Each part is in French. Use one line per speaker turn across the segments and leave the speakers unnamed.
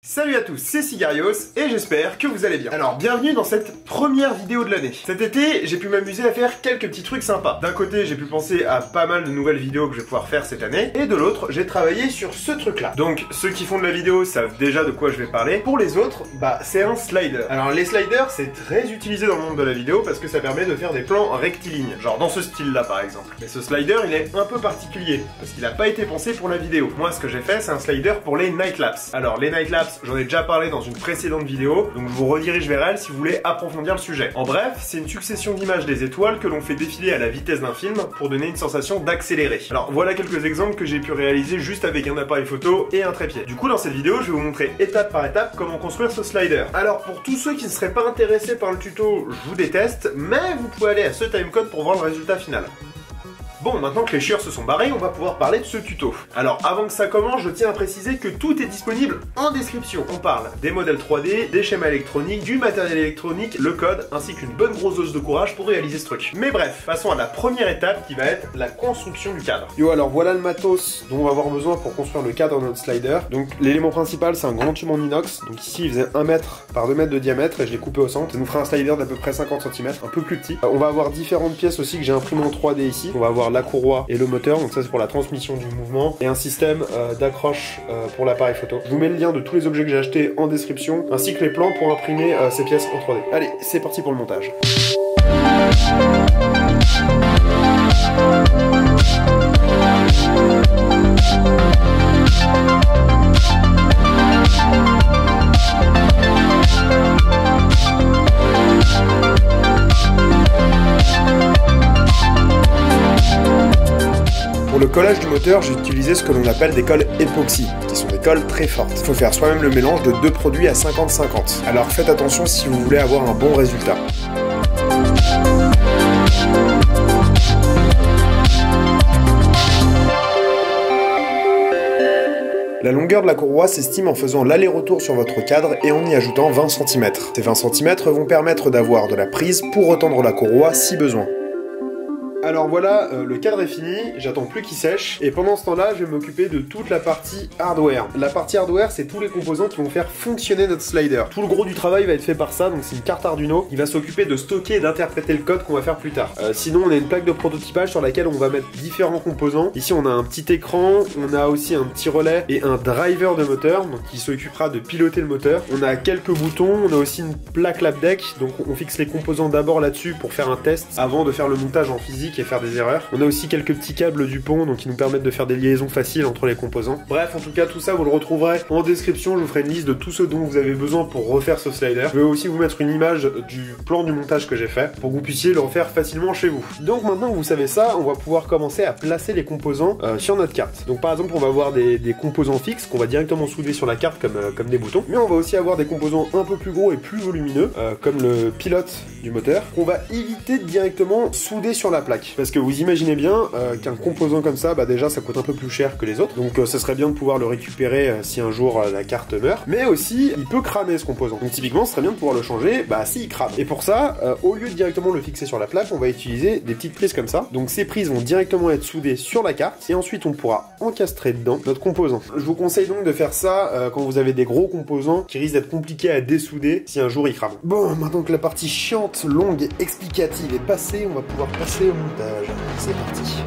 Salut à tous, c'est Cigarios et j'espère que vous allez bien. Alors bienvenue dans cette première vidéo de l'année. Cet été, j'ai pu m'amuser à faire quelques petits trucs sympas. D'un côté, j'ai pu penser à pas mal de nouvelles vidéos que je vais pouvoir faire cette année, et de l'autre, j'ai travaillé sur ce truc là. Donc ceux qui font de la vidéo savent déjà de quoi je vais parler. Pour les autres, bah c'est un slider. Alors les sliders, c'est très utilisé dans le monde de la vidéo parce que ça permet de faire des plans rectilignes, genre dans ce style là par exemple. Mais ce slider, il est un peu particulier parce qu'il n'a pas été pensé pour la vidéo. Moi, ce que j'ai fait, c'est un slider pour les night lapse. Alors les night lapse, j'en ai déjà parlé dans une précédente vidéo, donc je vous redirige vers elle si vous voulez approfondir le sujet. En bref, c'est une succession d'images des étoiles que l'on fait défiler à la vitesse d'un film pour donner une sensation d'accélérer. Alors voilà quelques exemples que j'ai pu réaliser juste avec un appareil photo et un trépied. Du coup, dans cette vidéo, je vais vous montrer étape par étape comment construire ce slider. Alors pour tous ceux qui ne seraient pas intéressés par le tuto, je vous déteste, mais vous pouvez aller à ce timecode pour voir le résultat final. Bon, maintenant que les chieurs se sont barrés, on va pouvoir parler de ce tuto. Alors, avant que ça commence, je tiens à préciser que tout est disponible en description. On parle des modèles 3D, des schémas électroniques, du matériel électronique, le code, ainsi qu'une bonne grosse dose de courage pour réaliser ce truc. Mais bref, passons à la première étape qui va être la construction du cadre. Yo, alors voilà le matos dont on va avoir besoin pour construire le cadre de notre slider. Donc, l'élément principal, c'est un grand tube en inox. Donc ici, il faisait 1 mètre par 2 mètres de diamètre et je l'ai coupé au centre. Ça nous fera un slider d'à peu près 50 cm, un peu plus petit. On va avoir différentes pièces aussi que j'ai imprimées en 3D ici. On va avoir la courroie et le moteur, donc ça c'est pour la transmission du mouvement, et un système d'accroche pour l'appareil photo. Je vous mets le lien de tous les objets que j'ai achetés en description, ainsi que les plans pour imprimer ces pièces en 3D. Allez, c'est parti pour le montage. Pour le collage du moteur, j'ai utilisé ce que l'on appelle des colles époxy, qui sont des colles très fortes. Il faut faire soi-même le mélange de deux produits à 50-50. Alors faites attention si vous voulez avoir un bon résultat. La longueur de la courroie s'estime en faisant l'aller-retour sur votre cadre et en y ajoutant 20 cm. Ces 20 cm vont permettre d'avoir de la prise pour retendre la courroie si besoin. Alors voilà, le cadre est fini, j'attends plus qu'il sèche, et pendant ce temps-là, je vais m'occuper de toute la partie hardware. La partie hardware, c'est tous les composants qui vont faire fonctionner notre slider. Tout le gros du travail va être fait par ça, donc c'est une carte Arduino qui va s'occuper de stocker et d'interpréter le code qu'on va faire plus tard. Sinon, on a une plaque de prototypage sur laquelle on va mettre différents composants. Ici, on a un petit écran, on a aussi un petit relais et un driver de moteur, donc qui s'occupera de piloter le moteur. On a quelques boutons, on a aussi une plaque lap deck, donc on fixe les composants d'abord là-dessus pour faire un test avant de faire le montage en physique et faire des erreurs. On a aussi quelques petits câbles du pont, donc qui nous permettent de faire des liaisons faciles entre les composants. Bref, en tout cas, tout ça, vous le retrouverez en description. Je vous ferai une liste de tout ce dont vous avez besoin pour refaire ce slider. Je vais aussi vous mettre une image du plan du montage que j'ai fait pour que vous puissiez le refaire facilement chez vous. Donc maintenant que vous savez ça, on va pouvoir commencer à placer les composants sur notre carte. Donc par exemple, on va avoir des composants fixes qu'on va directement souder sur la carte comme des boutons. Mais on va aussi avoir des composants un peu plus gros et plus volumineux, comme le pilote du moteur, qu'on va éviter de directement souder sur la plaque. Parce que vous imaginez bien qu'un composant comme ça, bah déjà ça coûte un peu plus cher que les autres, donc ça serait bien de pouvoir le récupérer si un jour la carte meurt, mais aussi il peut cramer ce composant. Donc typiquement ce serait bien de pouvoir le changer, bah si il crame. Et pour ça, au lieu de directement le fixer sur la plaque, on va utiliser des petites prises comme ça. Donc ces prises vont directement être soudées sur la carte, et ensuite on pourra encastrer dedans notre composant. Je vous conseille donc de faire ça quand vous avez des gros composants qui risquent d'être compliqués à dessouder si un jour ils crament. Bon, maintenant que la partie chiante, longue et explicative est passée, on va pouvoir passer au montage. C'est parti.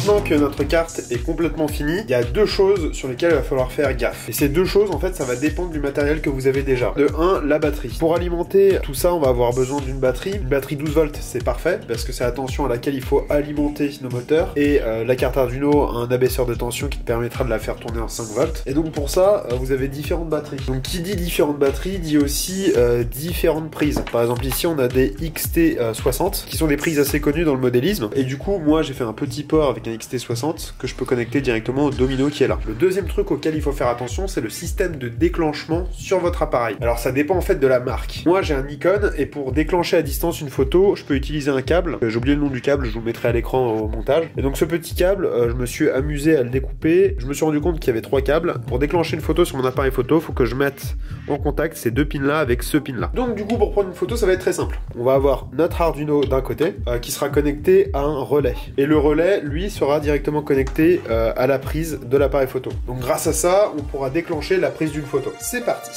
Maintenant que notre carte est complètement finie, il y a deux choses sur lesquelles il va falloir faire gaffe. Et ces deux choses, en fait, ça va dépendre du matériel que vous avez déjà. De 1, la batterie. Pour alimenter tout ça, on va avoir besoin d'une batterie. Une batterie 12 volts, c'est parfait, parce que c'est la tension à laquelle il faut alimenter nos moteurs. Et la carte Arduino a un abaisseur de tension qui te permettra de la faire tourner en 5 volts. Et donc pour ça, vous avez différentes batteries. Donc qui dit différentes batteries, dit aussi différentes prises. Par exemple ici, on a des XT60, qui sont des prises assez connues dans le modélisme. Et du coup, moi j'ai fait un petit port avec un XT60 que je peux connecter directement au domino qui est là. Le deuxième truc auquel il faut faire attention, c'est le système de déclenchement sur votre appareil. Alors ça dépend en fait de la marque. Moi j'ai un Nikon et pour déclencher à distance une photo, je peux utiliser un câble. J'ai oublié le nom du câble, je vous le mettrai à l'écran au montage. Et donc ce petit câble, je me suis amusé à le découper. Je me suis rendu compte qu'il y avait 3 câbles. Pour déclencher une photo sur mon appareil photo, il faut que je mette en contact ces deux pins là avec ce pin là. Donc du coup pour prendre une photo, ça va être très simple. On va avoir notre Arduino d'un côté qui sera connecté à un relais. Et le relais, lui, sera directement connecté à la prise de l'appareil photo. Donc grâce à ça, on pourra déclencher la prise d'une photo. C'est parti.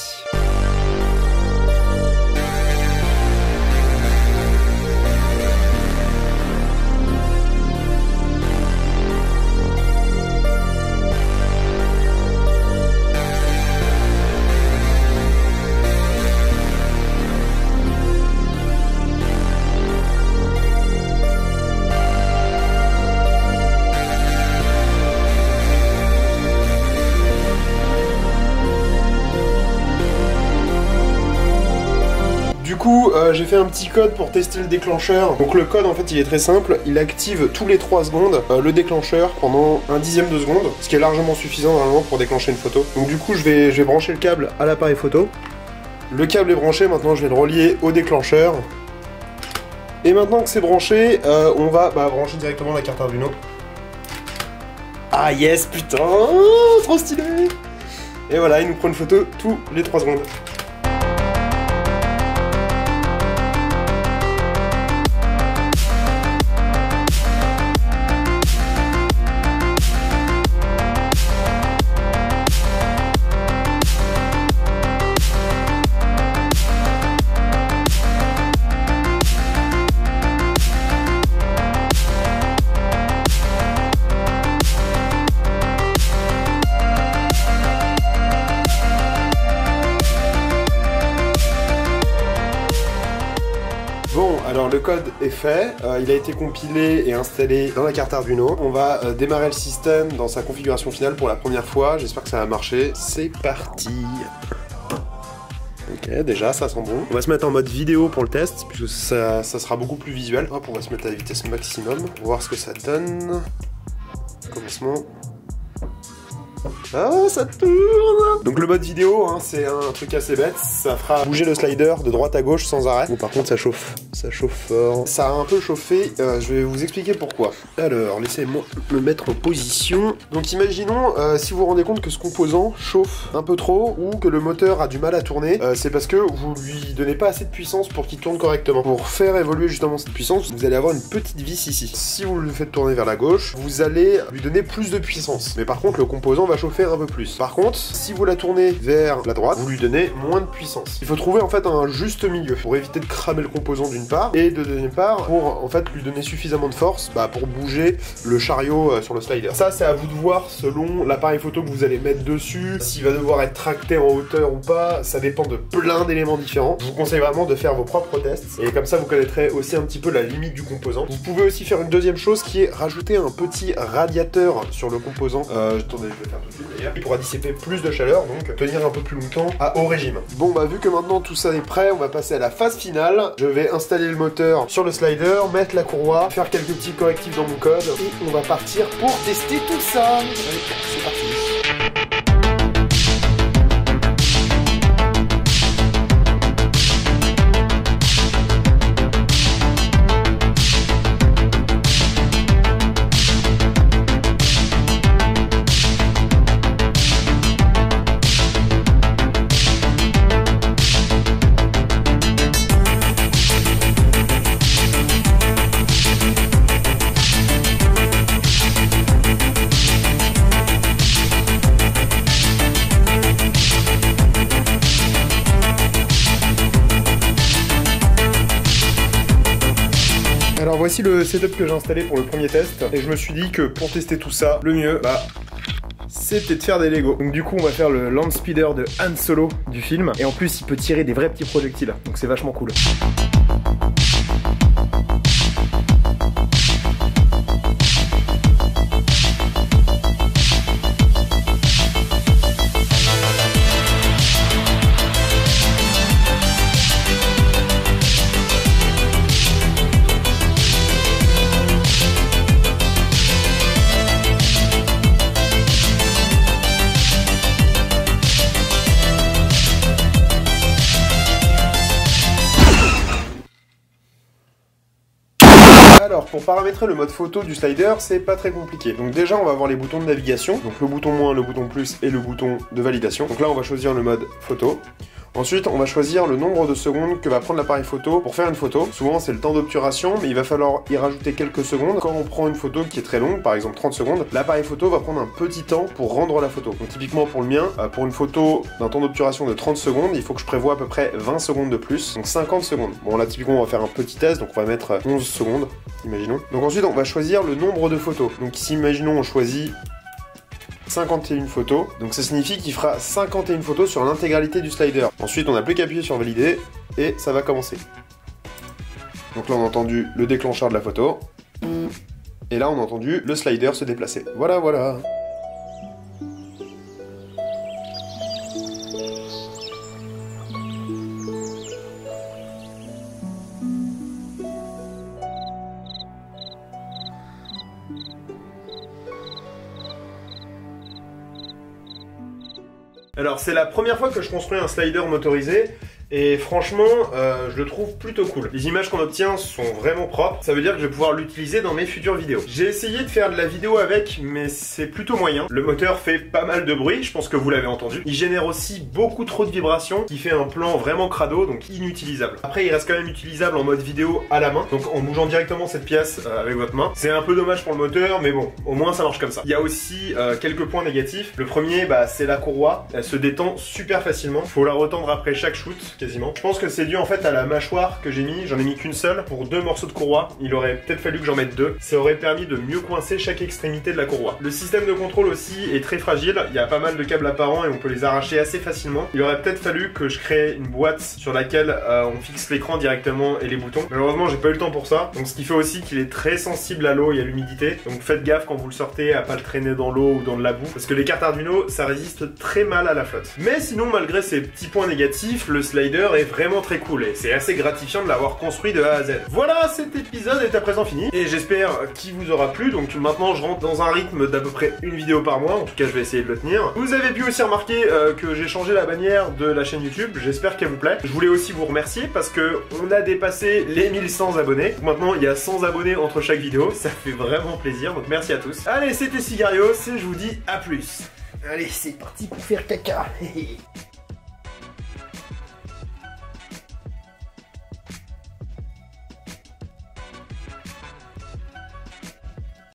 Du coup, j'ai fait un petit code pour tester le déclencheur. Donc le code, en fait, il est très simple. Il active tous les 3 secondes le déclencheur pendant un dixième de seconde, ce qui est largement suffisant normalement pour déclencher une photo. Donc du coup, je vais brancher le câble à l'appareil photo. Le câble est branché, maintenant je vais le relier au déclencheur. Et maintenant que c'est branché, on va brancher directement la carte Arduino. Ah yes, putain, trop stylé! Et voilà, il nous prend une photo tous les 3 secondes. Bon, alors le code est fait, il a été compilé et installé dans la carte Arduino. On va démarrer le système dans sa configuration finale pour la première fois, j'espère que ça va marcher. C'est parti. Ok, déjà ça sent bon. On va se mettre en mode vidéo pour le test, puisque ça sera beaucoup plus visuel. Hop, on va se mettre à la vitesse maximum, pour voir ce que ça donne. Commencement. Ah, ça tourne! Donc le mode vidéo, hein, c'est un truc assez bête, ça fera bouger le slider de droite à gauche sans arrêt. Bon, par contre ça chauffe fort. Ça a un peu chauffé, je vais vous expliquer pourquoi. Alors, laissez-moi me mettre en position. Donc imaginons, si vous vous rendez compte que ce composant chauffe un peu trop, ou que le moteur a du mal à tourner, c'est parce que vous lui donnez pas assez de puissance pour qu'il tourne correctement. Pour faire évoluer justement cette puissance, vous allez avoir une petite vis ici. Si vous le faites tourner vers la gauche, vous allez lui donner plus de puissance. Mais par contre, le composant va chauffer un peu plus. Par contre, si vous la tournez vers la droite, vous lui donnez moins de puissance. Il faut trouver en fait un juste milieu pour éviter de cramer le composant d'une part et de deuxième part pour en fait lui donner suffisamment de force pour bouger le chariot sur le slider. Ça, c'est à vous de voir selon l'appareil photo que vous allez mettre dessus, s'il va devoir être tracté en hauteur ou pas, ça dépend de plein d'éléments différents. Je vous conseille vraiment de faire vos propres tests et comme ça vous connaîtrez aussi un petit peu la limite du composant. Vous pouvez aussi faire une deuxième chose qui est rajouter un petit radiateur sur le composant. Attendez, je vais faire tout de suite. Il pourra dissiper plus de chaleur, donc tenir un peu plus longtemps à haut régime. Bon vu que maintenant tout ça est prêt, on va passer à la phase finale. Je vais installer le moteur sur le slider, mettre la courroie, faire quelques petits correctifs dans mon code, et on va partir pour tester tout ça. Allez, c'est parti. voici le setup que j'ai installé pour le premier test, et je me suis dit que pour tester tout ça, le mieux, c'était de faire des Lego. Donc du coup on va faire le Land Speeder de Han Solo du film, et en plus il peut tirer des vrais petits projectiles, donc c'est vachement cool. Alors, pour paramétrer le mode photo du slider, c'est pas très compliqué. Donc déjà, on va avoir les boutons de navigation, donc le bouton moins, le bouton plus et le bouton de validation. Donc là, on va choisir le mode photo. Ensuite, on va choisir le nombre de secondes que va prendre l'appareil photo pour faire une photo. Souvent, c'est le temps d'obturation, mais il va falloir y rajouter quelques secondes. Quand on prend une photo qui est très longue, par exemple 30 secondes, l'appareil photo va prendre un petit temps pour rendre la photo. Donc typiquement pour le mien, pour une photo d'un temps d'obturation de 30 secondes, il faut que je prévoie à peu près 20 secondes de plus, donc 50 secondes. Bon là, typiquement, on va faire un petit test, donc on va mettre 11 secondes, imaginons. Donc ensuite, on va choisir le nombre de photos. Donc ici, imaginons, on choisit 51 photos, donc ça signifie qu'il fera 51 photos sur l'intégralité du slider. Ensuite, on n'a plus qu'à appuyer sur valider, et ça va commencer. Donc là, on a entendu le déclencheur de la photo, et là, on a entendu le slider se déplacer. Voilà, voilà. Alors c'est la première fois que je construis un slider motorisé et franchement je le trouve plutôt cool. Les images qu'on obtient sont vraiment propres, ça veut dire que je vais pouvoir l'utiliser dans mes futures vidéos. J'ai essayé de faire de la vidéo avec mais c'est plutôt moyen. Le moteur fait pas mal de bruit, je pense que vous l'avez entendu. Il génère aussi beaucoup trop de vibrations qui fait un plan vraiment crado, donc inutilisable. Après il reste quand même utilisable en mode vidéo à la main, donc en bougeant directement cette pièce avec votre main. C'est un peu dommage pour le moteur mais bon, au moins ça marche comme ça. Il y a aussi quelques points négatifs. Le premier c'est la courroie, elle se détend super facilement. Faut la retendre après chaque shoot quasiment. Je pense que c'est dû en fait à la mâchoire que j'ai mis. J'en ai mis qu'une seule pour 2 morceaux de courroie. Il aurait peut-être fallu que j'en mette 2. Ça aurait permis de mieux coincer chaque extrémité de la courroie. Le système de contrôle aussi est très fragile. Il y a pas mal de câbles apparents et on peut les arracher assez facilement. Il aurait peut-être fallu que je crée une boîte sur laquelle on fixe l'écran directement et les boutons. Malheureusement, j'ai pas eu le temps pour ça. Donc ce qui fait aussi qu'il est très sensible à l'eau et à l'humidité. Donc faites gaffe quand vous le sortez à pas le traîner dans l'eau ou dans de la boue. Parce que les cartes Arduino, ça résiste très mal à la flotte. Mais sinon, malgré ces petits points négatifs, le slider est vraiment très cool et c'est assez gratifiant de l'avoir construit de A à Z. Voilà, cet épisode est à présent fini et j'espère qu'il vous aura plu. Donc maintenant je rentre dans un rythme d'à peu près une vidéo par mois, en tout cas je vais essayer de le tenir. Vous avez pu aussi remarquer que j'ai changé la bannière de la chaîne YouTube, j'espère qu'elle vous plaît. Je voulais aussi vous remercier parce que on a dépassé les 1100 abonnés. Maintenant il y a 100 abonnés entre chaque vidéo, ça fait vraiment plaisir, donc merci à tous. Allez, c'était Cigarios et je vous dis à plus. Allez, c'est parti pour faire caca.